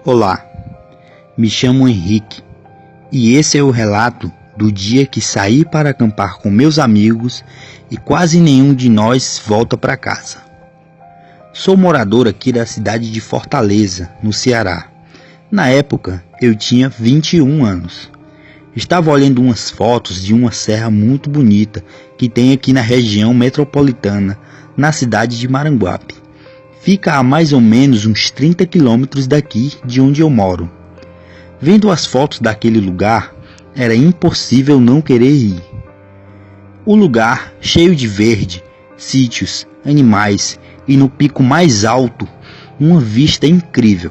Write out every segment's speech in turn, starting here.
Olá, me chamo Henrique e esse é o relato do dia que saí para acampar com meus amigos e quase nenhum de nós volta para casa. Sou morador aqui da cidade de Fortaleza, no Ceará. Na época, eu tinha 21 anos. Estava olhando umas fotos de uma serra muito bonita que tem aqui na região metropolitana, na cidade de Maranguape. Fica a mais ou menos uns 30 quilômetros daqui de onde eu moro. Vendo as fotos daquele lugar, era impossível não querer ir. O lugar, cheio de verde, sítios, animais e no pico mais alto, uma vista incrível.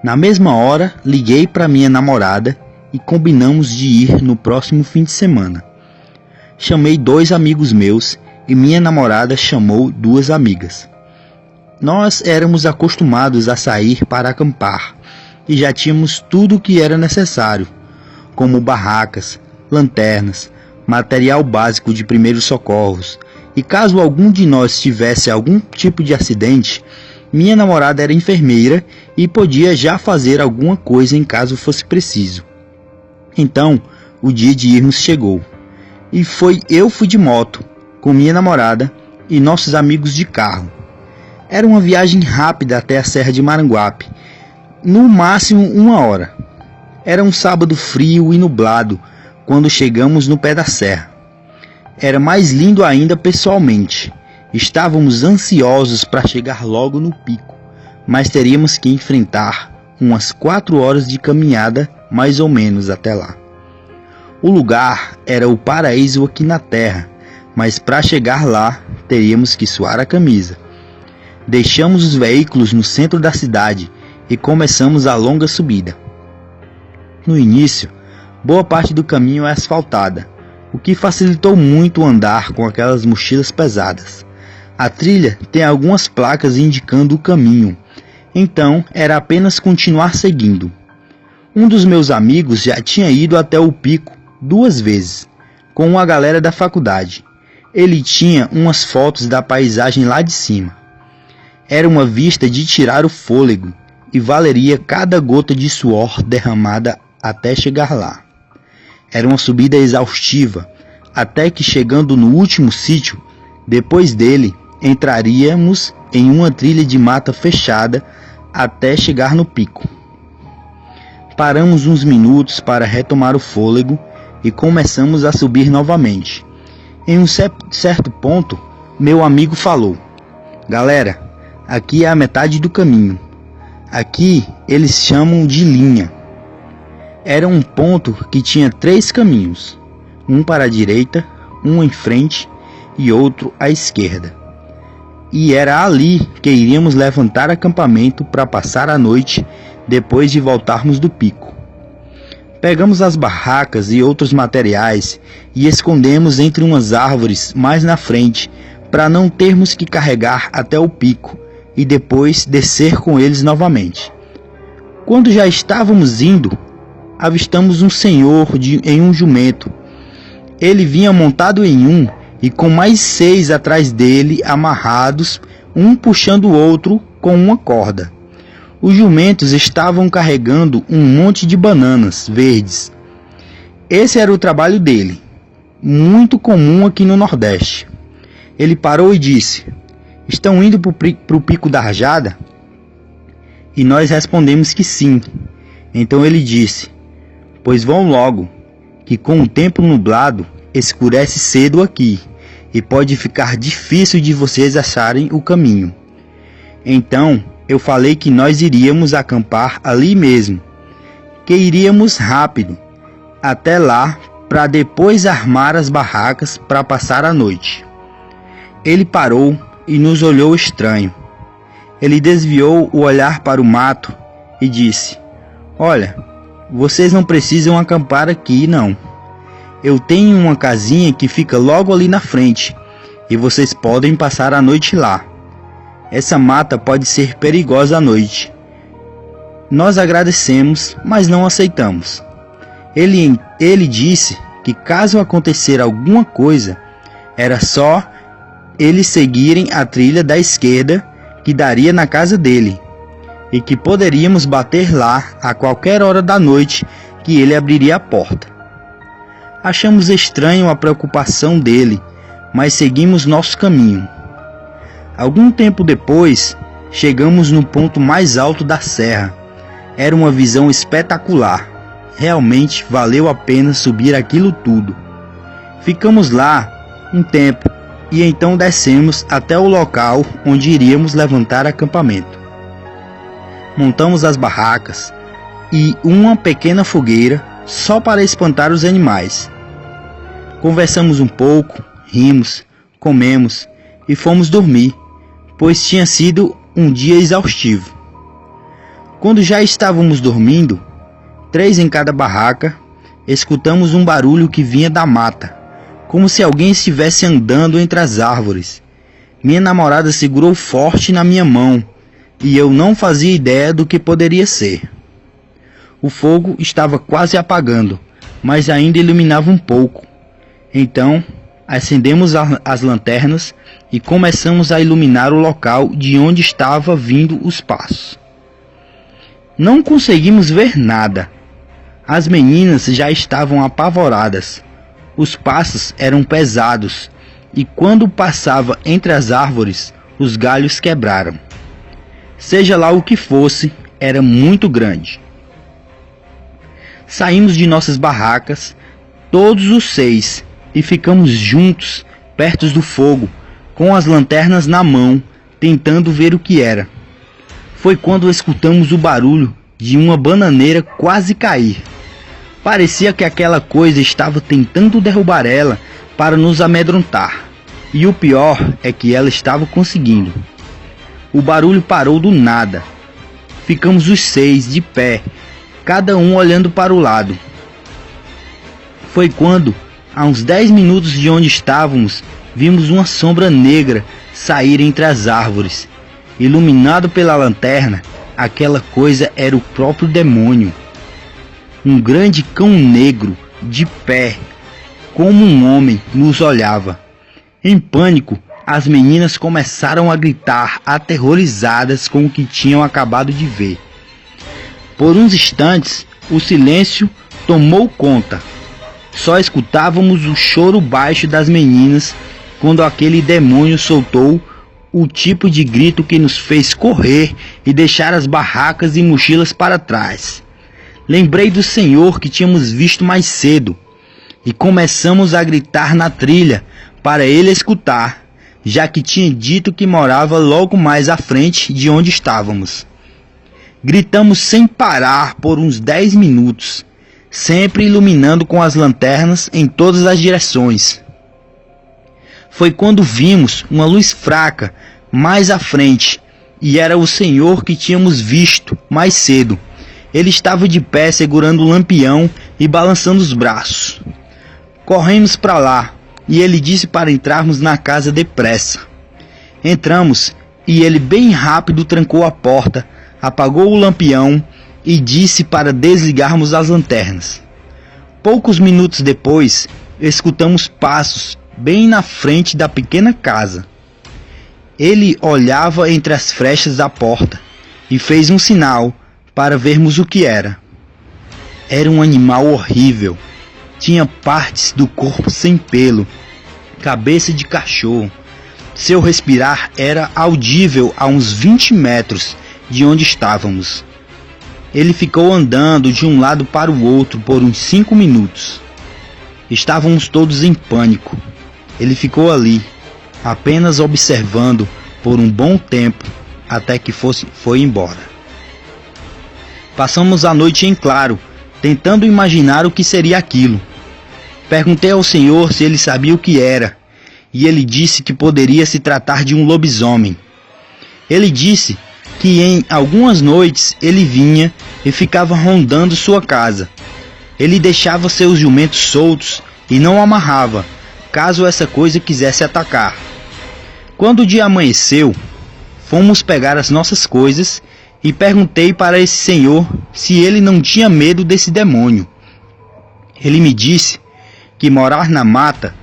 Na mesma hora, liguei para minha namorada e combinamos de ir no próximo fim de semana. Chamei 2 amigos meus e minha namorada chamou 2 amigas. Nós éramos acostumados a sair para acampar e já tínhamos tudo o que era necessário, como barracas, lanternas, material básico de primeiros socorros, e caso algum de nós tivesse algum tipo de acidente, minha namorada era enfermeira e podia já fazer alguma coisa em caso fosse preciso. Então, o dia de irmos chegou, e eu fui de moto, com minha namorada e nossos amigos de carro. Era uma viagem rápida até a Serra de Maranguape, no máximo 1 hora. Era um sábado frio e nublado quando chegamos no pé da serra. Era mais lindo ainda pessoalmente. Estávamos ansiosos para chegar logo no pico, mas teríamos que enfrentar umas 4 horas de caminhada mais ou menos até lá. O lugar era o paraíso aqui na terra, mas para chegar lá teríamos que suar a camisa. Deixamos os veículos no centro da cidade e começamos a longa subida. No início, boa parte do caminho é asfaltada, o que facilitou muito o andar com aquelas mochilas pesadas. A trilha tem algumas placas indicando o caminho, então era apenas continuar seguindo. Um dos meus amigos já tinha ido até o pico 2 vezes, com uma galera da faculdade. Ele tinha umas fotos da paisagem lá de cima. Era uma vista de tirar o fôlego e valeria cada gota de suor derramada até chegar lá. Era uma subida exaustiva, até que chegando no último sítio, depois dele, entraríamos em uma trilha de mata fechada até chegar no pico. Paramos uns minutos para retomar o fôlego e começamos a subir novamente. Em um certo ponto, meu amigo falou: "Galera, aqui é a metade do caminho. Aqui eles chamam de linha." Era um ponto que tinha 3 caminhos, um para a direita, um em frente e outro à esquerda. E era ali que iríamos levantar acampamento para passar a noite depois de voltarmos do pico. Pegamos as barracas e outros materiais e escondemos entre umas árvores mais na frente para não termos que carregar até o pico e depois descer com eles novamente. Quando já estávamos indo, avistamos um senhor em um jumento. Ele vinha montado em um e com mais 6 atrás dele, amarrados, um puxando o outro com uma corda. Os jumentos estavam carregando um monte de bananas verdes. Esse era o trabalho dele, muito comum aqui no Nordeste. Ele parou e disse: "Estão indo para o Pico da Rajada?" E nós respondemos que sim. Então ele disse: "Pois vão logo, que com o tempo nublado escurece cedo aqui e pode ficar difícil de vocês acharem o caminho." Então eu falei que nós iríamos acampar ali mesmo, que iríamos rápido até lá para depois armar as barracas para passar a noite. Ele parou e nos olhou estranho. Ele desviou o olhar para o mato e disse: "Olha, vocês não precisam acampar aqui não. Eu tenho uma casinha que fica logo ali na frente e vocês podem passar a noite lá. Essa mata pode ser perigosa à noite." Nós agradecemos, mas não aceitamos. Ele disse que caso acontecer alguma coisa, era só eles seguirem a trilha da esquerda que daria na casa dele. e que poderíamos bater lá a qualquer hora da noite que ele abriria a porta. Achamos estranho a preocupação dele, mas seguimos nosso caminho. Algum tempo depois, chegamos no ponto mais alto da serra. Era uma visão espetacular. Realmente valeu a pena subir aquilo tudo. Ficamos lá um tempo e então descemos até o local onde iríamos levantar acampamento. Montamos as barracas e uma pequena fogueira só para espantar os animais. Conversamos um pouco, rimos, comemos e fomos dormir, pois tinha sido um dia exaustivo. Quando já estávamos dormindo, 3 em cada barraca, escutamos um barulho que vinha da mata, como se alguém estivesse andando entre as árvores. Minha namorada segurou forte na minha mão e eu não fazia ideia do que poderia ser. O fogo estava quase apagando, mas ainda iluminava um pouco. Então, acendemos as lanternas e começamos a iluminar o local de onde estava vindo os passos. Não conseguimos ver nada. As meninas já estavam apavoradas. Os passos eram pesados e quando passava entre as árvores, os galhos quebraram. Seja lá o que fosse, era muito grande. Saímos de nossas barracas, todos os 6, e ficamos juntos, perto do fogo, com as lanternas na mão, tentando ver o que era. Foi quando escutamos o barulho de uma bananeira quase cair. Parecia que aquela coisa estava tentando derrubar ela para nos amedrontar. E o pior é que ela estava conseguindo. O barulho parou do nada. Ficamos os 6 de pé, cada um olhando para o lado. Foi quando, a uns 10 minutos de onde estávamos, vimos uma sombra negra sair entre as árvores. Iluminado pela lanterna, aquela coisa era o próprio demônio. Um grande cão negro, de pé, como um homem, nos olhava. Em pânico, as meninas começaram a gritar, aterrorizadas com o que tinham acabado de ver. Por uns instantes, o silêncio tomou conta. Só escutávamos o choro baixo das meninas quando aquele demônio soltou o tipo de grito que nos fez correr e deixar as barracas e mochilas para trás. Lembrei do senhor que tínhamos visto mais cedo e começamos a gritar na trilha para ele escutar, já que tinha dito que morava logo mais à frente de onde estávamos. Gritamos sem parar por uns 10 minutos, sempre iluminando com as lanternas em todas as direções. Foi quando vimos uma luz fraca mais à frente, e era o senhor que tínhamos visto mais cedo. Ele estava de pé segurando o lampião e balançando os braços. Corremos para lá, e ele disse para entrarmos na casa depressa. Entramos, e ele bem rápido trancou a porta, apagou o lampião e disse para desligarmos as lanternas. Poucos minutos depois, escutamos passos bem na frente da pequena casa. Ele olhava entre as frechas da porta e fez um sinal para vermos o que era. Era um animal horrível. Tinha partes do corpo sem pelo, cabeça de cachorro. Seu respirar era audível a uns 20 metros de onde estávamos. Ele ficou andando de um lado para o outro por uns 5 minutos. Estávamos todos em pânico. Ele ficou ali, apenas observando por um bom tempo, até que foi embora. Passamos a noite em claro, tentando imaginar o que seria aquilo. Perguntei ao senhor se ele sabia o que era, e ele disse que poderia se tratar de um lobisomem. Ele disse que em algumas noites ele vinha e ficava rondando sua casa. Ele deixava seus jumentos soltos e não amarrava, caso essa coisa quisesse atacar. Quando o dia amanheceu, fomos pegar as nossas coisas e perguntei para esse senhor se ele não tinha medo desse demônio. Ele me disse que morar na mata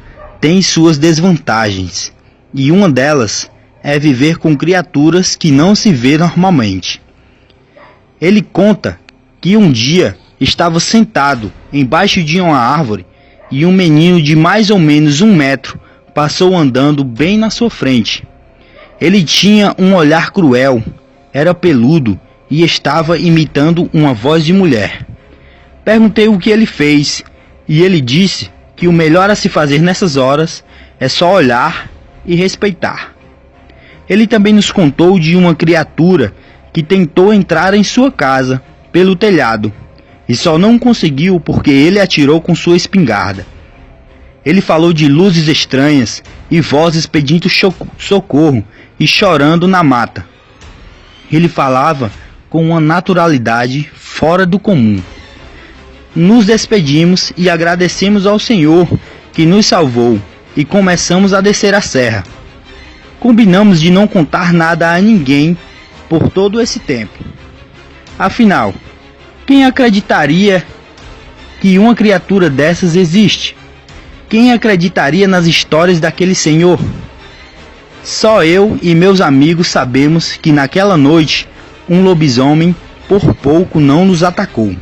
tem suas desvantagens, e uma delas é viver com criaturas que não se vê normalmente. Ele conta que um dia estava sentado embaixo de uma árvore e um menino de mais ou menos 1 metro passou andando bem na sua frente. Ele tinha um olhar cruel, era peludo e estava imitando uma voz de mulher. Perguntei o que ele fez e ele disse que o melhor a se fazer nessas horas é só olhar e respeitar. Ele também nos contou de uma criatura que tentou entrar em sua casa pelo telhado e só não conseguiu porque ele atirou com sua espingarda. Ele falou de luzes estranhas e vozes pedindo socorro e chorando na mata. Ele falava com uma naturalidade fora do comum. Nos despedimos e agradecemos ao Senhor que nos salvou e começamos a descer a serra. Combinamos de não contar nada a ninguém por todo esse tempo. Afinal, quem acreditaria que uma criatura dessas existe? Quem acreditaria nas histórias daquele senhor? Só eu e meus amigos sabemos que naquela noite um lobisomem por pouco não nos atacou.